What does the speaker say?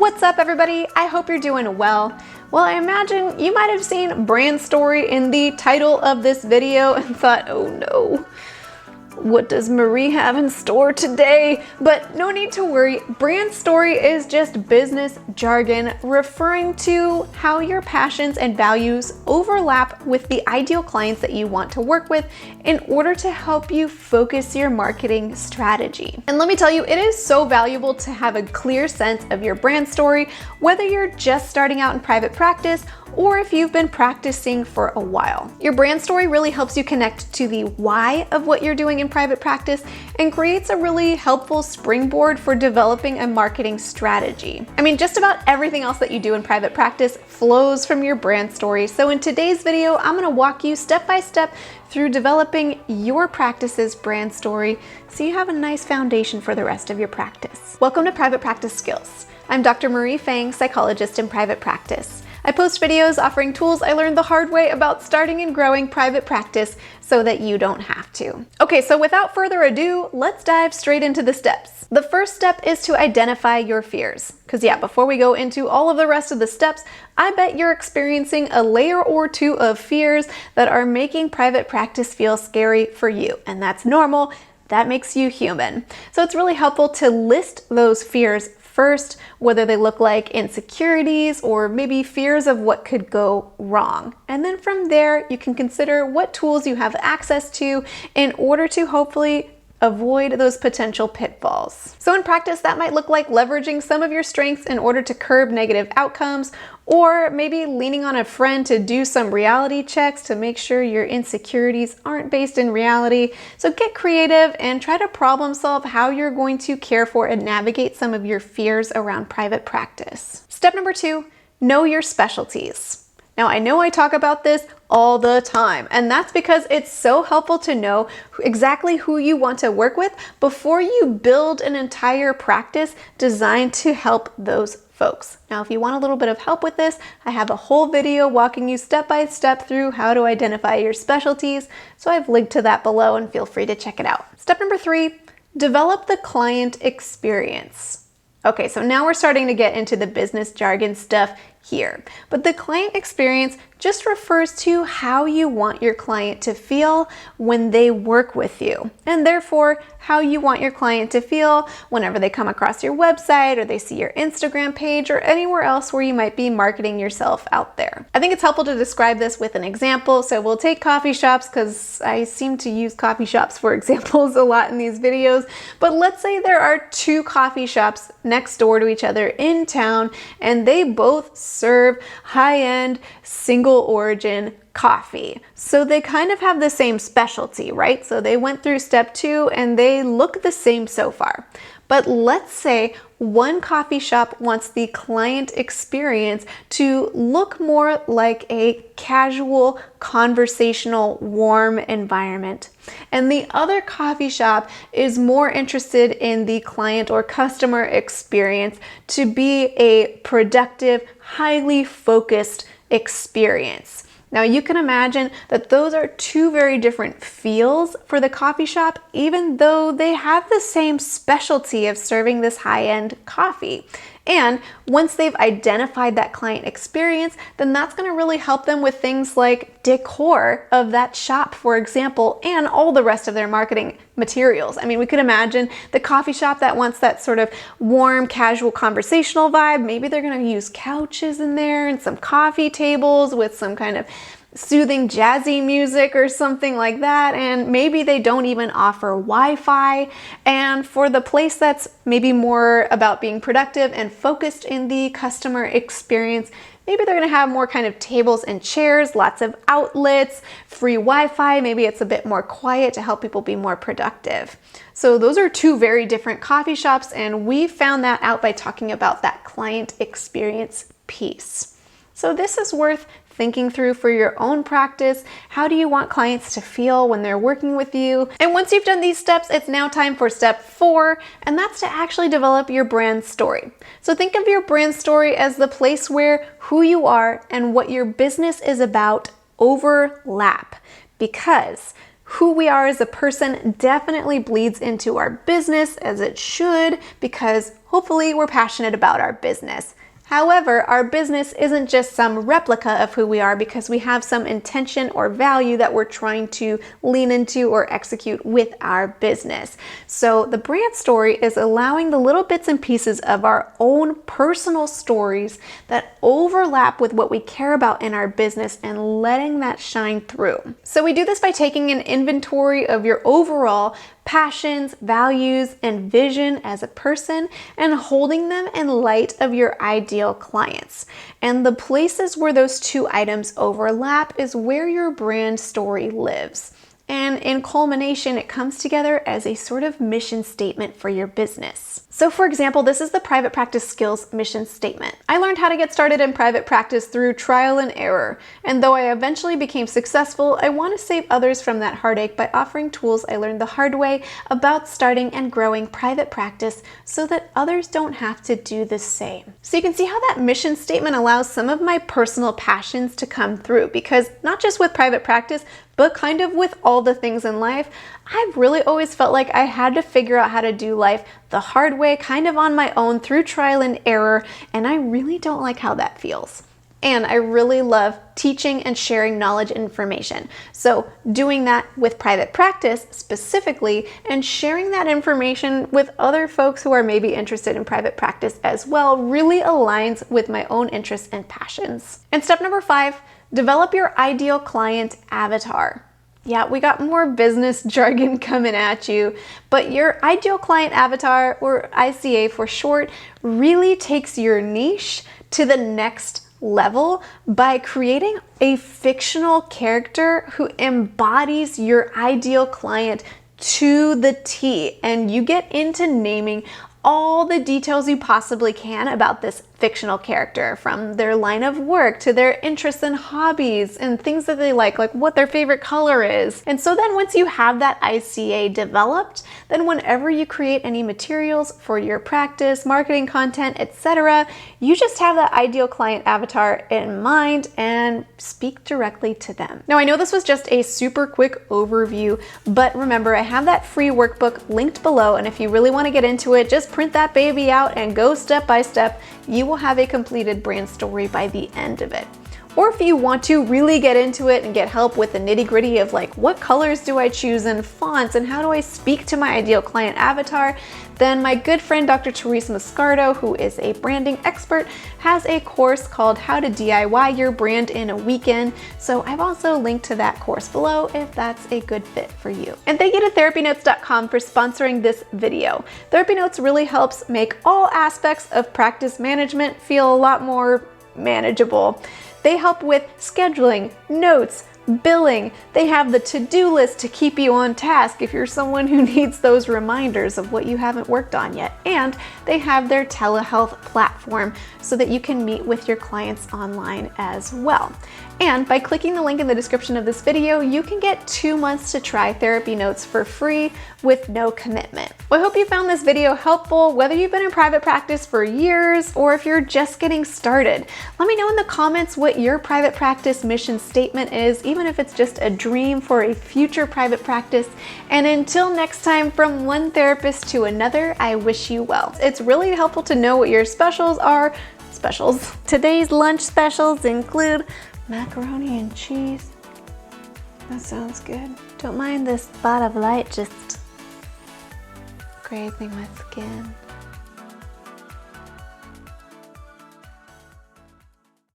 What's up, everybody? I hope you're doing well. Well, I imagine you might have seen brand story in the title of this video and thought, oh no, what does Marie have in store today? But no need to worry, brand story is just business jargon referring to how your passions and values overlap with the ideal clients that you want to work with in order to help you focus your marketing strategy. And let me tell you, it is so valuable to have a clear sense of your brand story, whether you're just starting out in private practice or if you've been practicing for a while. Your brand story really helps you connect to the why of what you're doing in private practice and creates a really helpful springboard for developing a marketing strategy. I mean, just about everything else that you do in private practice flows from your brand story. So in today's video, I'm gonna walk you step by step through developing your practice's brand story so you have a nice foundation for the rest of your practice. Welcome to Private Practice Skills. I'm Dr. Marie Fang, psychologist in private practice. I post videos offering tools I learned the hard way about starting and growing private practice so that you don't have to. Okay, so without further ado, let's dive straight into the steps. The first step is to identify your fears. Because yeah, before we go into all of the rest of the steps, I bet you're experiencing a layer or two of fears that are making private practice feel scary for you. And that's normal. That makes you human. So it's really helpful to list those fears first, whether they look like insecurities or maybe fears of what could go wrong. And then from there, you can consider what tools you have access to in order to hopefully avoid those potential pitfalls. So in practice, that might look like leveraging some of your strengths in order to curb negative outcomes, or maybe leaning on a friend to do some reality checks to make sure your insecurities aren't based in reality. So get creative and try to problem solve how you're going to care for and navigate some of your fears around private practice. Step number 2, know your specialties. Now, I know I talk about this all the time, and that's because it's so helpful to know exactly who you want to work with before you build an entire practice designed to help those folks. Now, if you want a little bit of help with this, I have a whole video walking you step by step through how to identify your specialties, so I've linked to that below and feel free to check it out. Step number 3, develop the client experience. Okay, so now we're starting to get into the business jargon stuff here. But the client experience just refers to how you want your client to feel when they work with you, and therefore how you want your client to feel whenever they come across your website or they see your Instagram page or anywhere else where you might be marketing yourself out there. I think it's helpful to describe this with an example, so we'll take coffee shops because I seem to use coffee shops for examples a lot in these videos, but let's say there are 2 coffee shops next door to each other in town and they both serve high-end single origin coffee. So they kind of have the same specialty, right? So they went through step 2 and they look the same so far. But let's say one coffee shop wants the client experience to look more like a casual, conversational, warm environment. And the other coffee shop is more interested in the client or customer experience to be a productive, highly focused experience. Now you can imagine that those are 2 very different feels for the coffee shop, even though they have the same specialty of serving this high-end coffee. And once they've identified that client experience, then that's going to really help them with things like decor of that shop, for example, and all the rest of their marketing materials. I mean, we could imagine the coffee shop that wants that sort of warm, casual, conversational vibe. Maybe they're going to use couches in there and some coffee tables with some kind of soothing jazzy music or something like that, and maybe they don't even offer Wi-Fi. And for the place that's maybe more about being productive and focused in the customer experience, maybe they're going to have more kind of tables and chairs, lots of outlets, free Wi-Fi. Maybe it's a bit more quiet to help people be more productive. So those are 2 very different coffee shops, and we found that out by talking about that client experience piece. So this is worth thinking through for your own practice. How do you want clients to feel when they're working with you? And once you've done these steps, it's now time for step 4, and that's to actually develop your brand story. So think of your brand story as the place where who you are and what your business is about overlap, because who we are as a person definitely bleeds into our business, as it should, because hopefully we're passionate about our business. However, our business isn't just some replica of who we are because we have some intention or value that we're trying to lean into or execute with our business. So the brand story is allowing the little bits and pieces of our own personal stories that overlap with what we care about in our business and letting that shine through. So we do this by taking an inventory of your overall passions, values, and vision as a person and holding them in light of your ideal clients. And the places where those two items overlap is where your brand story lives. And in culmination, it comes together as a sort of mission statement for your business. So for example, this is the Private Practice Skills mission statement. I learned how to get started in private practice through trial and error. And though I eventually became successful, I want to save others from that heartache by offering tools I learned the hard way about starting and growing private practice so that others don't have to do the same. So you can see how that mission statement allows some of my personal passions to come through, because not just with private practice, but kind of with all the things in life, I've really always felt like I had to figure out how to do life the hard way, kind of on my own through trial and error, and I really don't like how that feels. And I really love teaching and sharing knowledge and information. So doing that with private practice specifically and sharing that information with other folks who are maybe interested in private practice as well really aligns with my own interests and passions. And step number 5, develop your ideal client avatar. Yeah, we got more business jargon coming at you, but your ideal client avatar, or ICA for short, really takes your niche to the next level by creating a fictional character who embodies your ideal client to the T. And you get into naming all the details you possibly can about this fictional character, from their line of work to their interests and hobbies and things that they like what their favorite color is. And so then once you have that ICA developed, then whenever you create any materials for your practice, marketing content, etc., you just have that ideal client avatar in mind and speak directly to them. Now, I know this was just a super quick overview, but remember, I have that free workbook linked below, and if you really want to get into it, just print that baby out and go step by step. You will have a completed brand story by the end of it. Or if you want to really get into it and get help with the nitty-gritty of what colors do I choose and fonts and how do I speak to my ideal client avatar, then my good friend Dr. Therese Mascardo, who is a branding expert, has a course called How to DIY Your Brand in a Weekend. So I've also linked to that course below if that's a good fit for you. And thank you to TherapyNotes.com for sponsoring this video. TherapyNotes really helps make all aspects of practice management feel a lot more manageable. They help with scheduling, notes, billing. They have the to-do list to keep you on task if you're someone who needs those reminders of what you haven't worked on yet. And they have their telehealth platform so that you can meet with your clients online as well. And by clicking the link in the description of this video, you can get 2 months to try TherapyNotes for free with no commitment. Well, I hope you found this video helpful, whether you've been in private practice for years or if you're just getting started. Let me know in the comments what your private practice mission statement is, even if it's just a dream for a future private practice. And until next time, from one therapist to another, I wish you well. It's really helpful to know what your specials are. Today's lunch specials include macaroni and cheese. That sounds good. Don't mind this spot of light just grazing my skin.